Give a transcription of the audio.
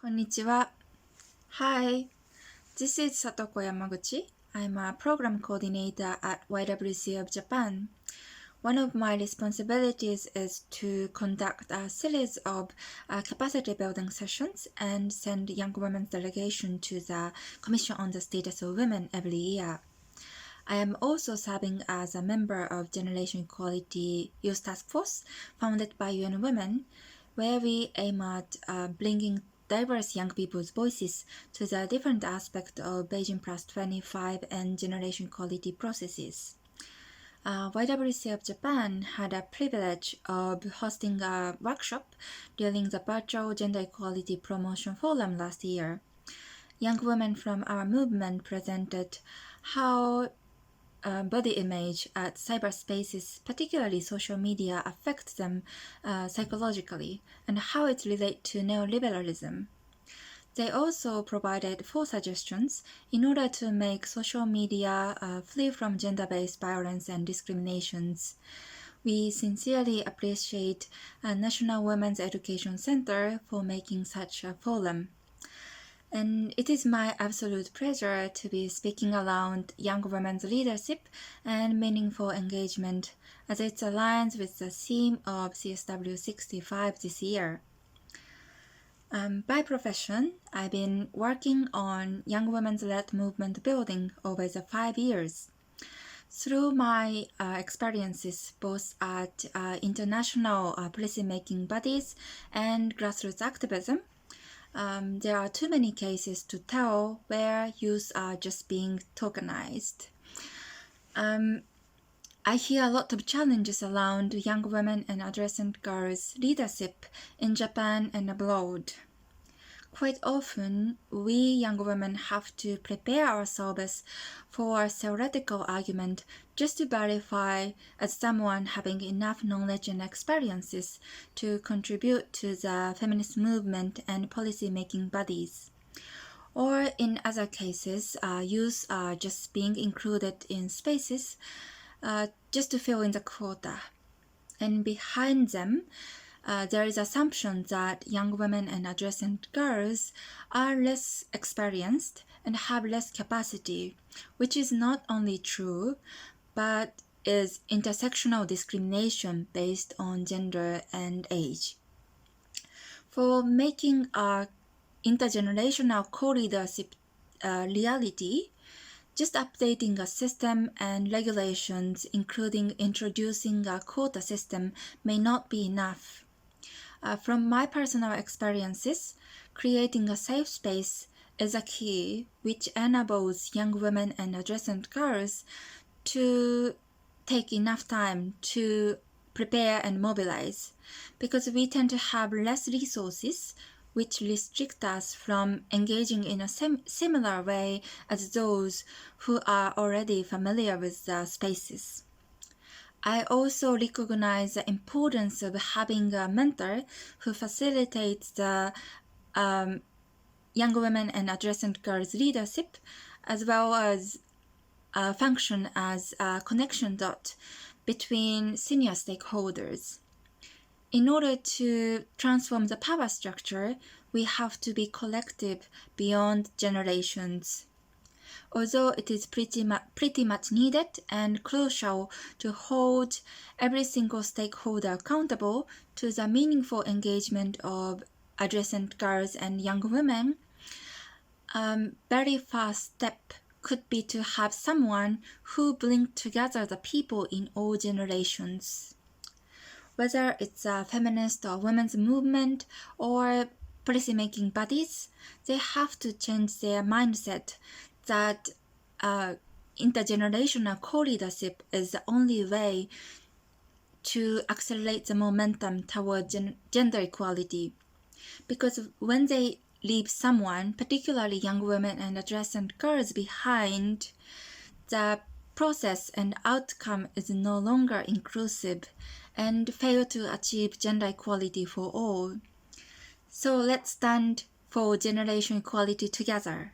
Konnichiwa. Hi, this is Satoko Yamaguchi. I'm a program coordinator at YWCA of Japan. One of my responsibilities is to conduct a series of capacity building sessions and send young women's delegation to the Commission on the Status of Women every year. I am also serving as a member of Generation Equality Youth Task Force founded by UN Women, where we aim at bringing diverse young people's voices to the different aspects of Beijing Plus 25 and generation equality processes. YWCA of Japan had a privilege of hosting a workshop during the virtual Gender Equality Promotion Forum last year. Young women from our movement presented how body image at cyberspaces, particularly social media, affects them psychologically and how it relates to neoliberalism. They also provided 4 suggestions in order to make social media free from gender-based violence and discriminations. We sincerely appreciate National Women's Education Center for making such a forum. And it is my absolute pleasure to be speaking around young women's leadership and meaningful engagement as it aligns with the theme of CSW65 this year. By profession, I've been working on young women's-led movement building over the 5 years. Through my experiences both at international policy-making bodies and grassroots activism, there are too many cases to tell where youth are just being tokenized. I hear a lot of challenges around young women and adolescent girls' leadership in Japan and abroad. Quite often, we young women have to prepare ourselves for a theoretical argument just to verify as someone having enough knowledge and experiences to contribute to the feminist movement and policy-making bodies. Or in other cases, youth are just being included in spaces just to fill in the quota. And behind them, there is assumption that young women and adolescent girls are less experienced and have less capacity, which is not only true, but is intersectional discrimination based on gender and age. For making a intergenerational co-leadership reality, just updating a system and regulations, including introducing a quota system, may not be enough. From my personal experiences, creating a safe space is a key which enables young women and adolescent girls to take enough time to prepare and mobilize, because we tend to have less resources which restrict us from engaging in a similar way as those who are already familiar with the spaces. I also recognize the importance of having a mentor who facilitates the young women and adolescent girls' leadership, as well as function as a connection dot between senior stakeholders. In order to transform the power structure, we have to be collective beyond generations. Although it is pretty much needed and crucial to hold every single stakeholder accountable to the meaningful engagement of adolescent girls and young women, very first step could be to have someone who brings together the people in all generations. Whether it's a feminist or women's movement or policymaking bodies, they have to change their mindset that intergenerational co-leadership is the only way to accelerate the momentum toward gender equality. Because when they leave someone, particularly young women and adolescent girls, behind, the process and outcome is no longer inclusive and fail to achieve gender equality for all. So let's stand for generation equality together.